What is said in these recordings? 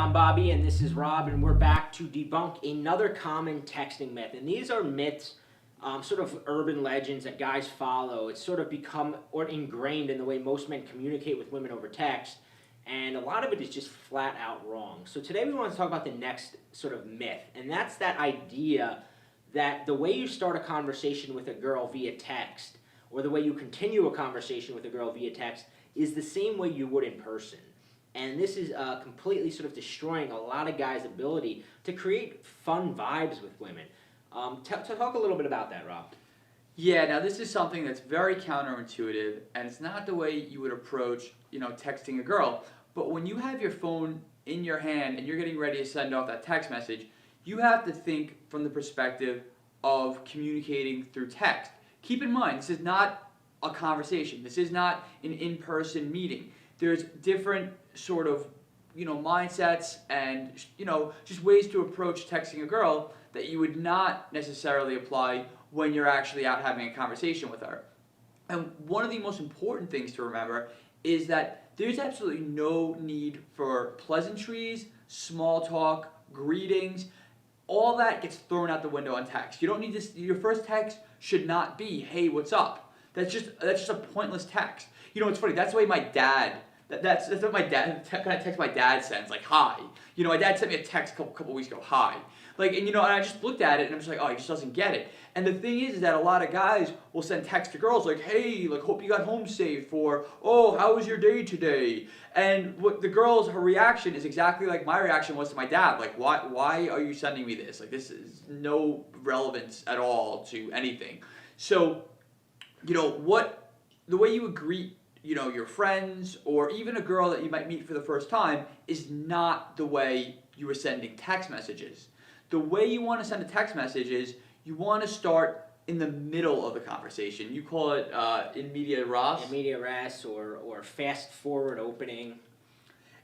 I'm Bobby, and this is Rob, and we're back to debunk another common texting myth. And these are myths, sort of urban legends that guys follow. It's sort of become or ingrained in the way most men communicate with women over text, and a lot of it is just flat out wrong. So today we want to talk about the next sort of myth, and that's that idea that the way you start a conversation with a girl via text, or the way you continue a conversation with a girl via text, is the same way you would in person. And this is completely sort of destroying a lot of guys' ability to create fun vibes with women. Talk a little bit about that, Rob. Yeah, now this is something that's very counterintuitive, and it's not the way you would approach, texting a girl. But when you have your phone in your hand and you're getting ready to send off that text message, you have to think from the perspective of communicating through text. Keep in mind, this is not a conversation. This is not an in-person meeting. There's different sort of, mindsets and, just ways to approach texting a girl that you would not necessarily apply when you're actually out having a conversation with her. And one of the most important things to remember is that there's absolutely no need for pleasantries, small talk, greetings. All that gets thrown out the window on text. You don't need this. Your first text should not be, "Hey, what's up?" That's just a pointless text. It's funny. That's the way my dad. That's what my dad kind of text my dad sends, like, "Hi." My dad sent me a text a couple weeks ago, "Hi." And I just looked at it and I'm just like, oh, he just doesn't get it. And the thing is that a lot of guys will send text to girls like, "Hey, hope you got home safe," or, "Oh, how was your day today?" And what the girl's, her reaction is exactly like my reaction was to my dad. Like, why are you sending me this? This is no relevance at all to anything. So, the way you would greet, your friends or even a girl that you might meet for the first time is not the way you were sending text messages. The way you want to send a text message is you want to start in the middle of the conversation. You call it in media res. In media res or fast forward opening.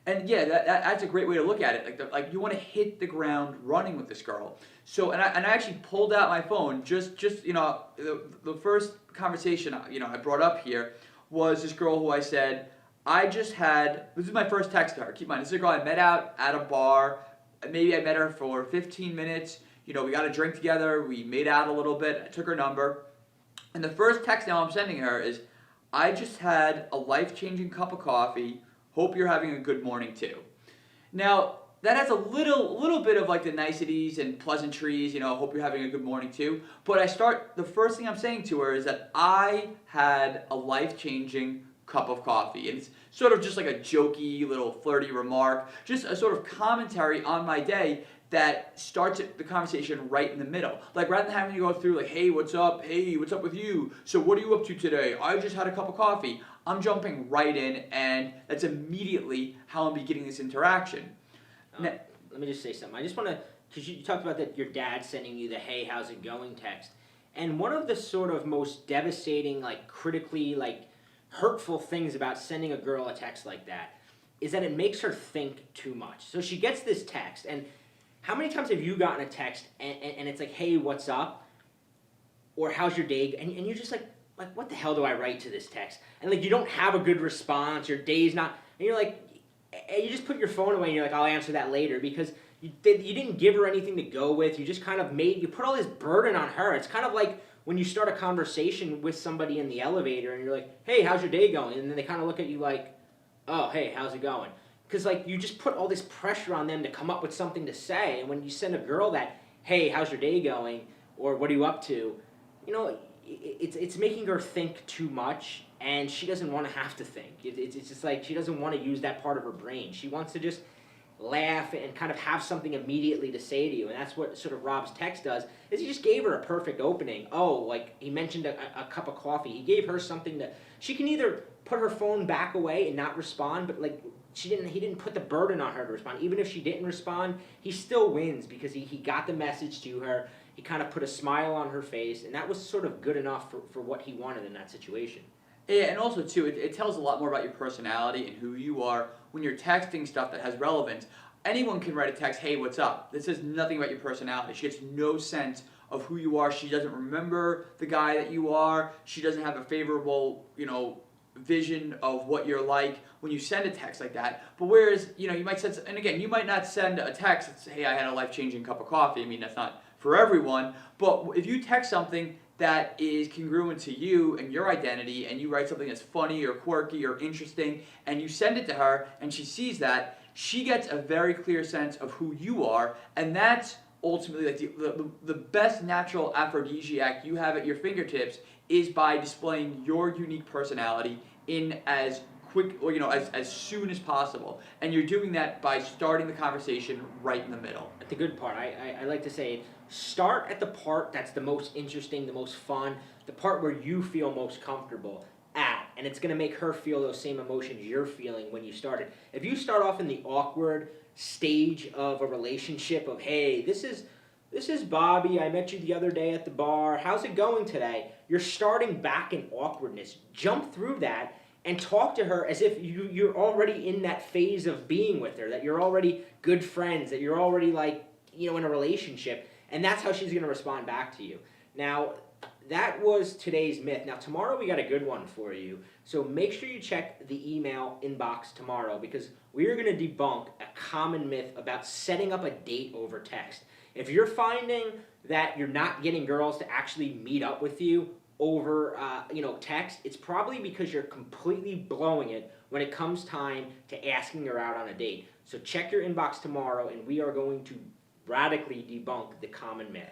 And yeah, that's a great way to look at it. Like you want to hit the ground running with this girl. So and I actually pulled out my phone just the first conversation I brought up here was this girl who I said, this is my first text to her. Keep in mind, this is a girl I met out at a bar. Maybe I met her for 15 minutes. We got a drink together. We made out a little bit. I took her number. And the first text now I'm sending her is, "I just had a life-changing cup of coffee. Hope you're having a good morning too." Now, that has a little bit of the niceties and pleasantries, "Hope you're having a good morning too." But the first thing I'm saying to her is that I had a life-changing cup of coffee. And it's sort of just like a jokey little flirty remark, just a sort of commentary on my day that starts the conversation right in the middle. Rather than having to go through "Hey, what's up? Hey, what's up with you? So what are you up to today? I just had a cup of coffee." I'm jumping right in, and that's immediately how I'm beginning this interaction. Let me just say something. I just want to, because you talked about that your dad sending you the "Hey, how's it going?" text. And one of the sort of most devastating, critically, hurtful things about sending a girl a text like that is that it makes her think too much. So she gets this text, and how many times have you gotten a text and it's like, "Hey, what's up?" Or "How's your day?" And you're just like, what the hell do I write to this text? And you don't have a good response, your day's not, and you're like, you just put your phone away and you're like, "I'll answer that later," because you didn't give her anything to go with. You just kind of you put all this burden on her. It's kind of like when you start a conversation with somebody in the elevator and you're like, "Hey, how's your day going?" And then they kind of look at you like, "Oh, hey, how's it going?" Because you just put all this pressure on them to come up with something to say. And when you send a girl that, "Hey, how's your day going?" or "What are you up to?" It's making her think too much, and she doesn't want to have to think. It's just she doesn't want to use that part of her brain. She wants to just laugh and kind of have something immediately to say to you, and that's what sort of Rob's text does, is he just gave her a perfect opening. He mentioned a cup of coffee. He gave her something that she can either put her phone back away and not respond, but he didn't put the burden on her to respond. Even if she didn't respond, he still wins because he got the message to her. He kind of put a smile on her face, and that was sort of good enough for what he wanted in that situation. Yeah, and also too, it tells a lot more about your personality and who you are when you're texting stuff that has relevance. Anyone can write a text, "Hey, what's up?" This says nothing about your personality. She gets no sense of who you are. She doesn't remember the guy that you are. She doesn't have a favorable, vision of what you're like when you send a text like that. But whereas, you know, you might send, and again, you might not send a text that's, hey, I had a life-changing cup of coffee. I mean, that's not for everyone. But if you text something that is congruent to you and your identity, and you write something that's funny or quirky or interesting, and you send it to her, and she sees that, she gets a very clear sense of who you are, and that's ultimately like the best natural aphrodisiac you have at your fingertips is by displaying your unique personality in as quick, or as soon as possible. And you're doing that by starting the conversation right in the middle. That's the good part. I like to say, start at the part that's the most interesting, the most fun, the part where you feel most comfortable at, and it's going to make her feel those same emotions you're feeling when you started. If you start off in the awkward stage of a relationship of, hey, this is Bobby, I met you the other day at the bar, how's it going today? You're starting back in awkwardness. Jump through that and talk to her as if you're already in that phase of being with her, that you're already good friends, that you're already in a relationship, and that's how she's going to respond back to you. Now, that was today's myth. Now, tomorrow we got a good one for you. So make sure you check the email inbox tomorrow, because we are going to debunk a common myth about setting up a date over text. If you're finding that you're not getting girls to actually meet up with you over text, it's probably because you're completely blowing it when it comes time to asking her out on a date. So check your inbox tomorrow, and we are going to radically debunk the common myth.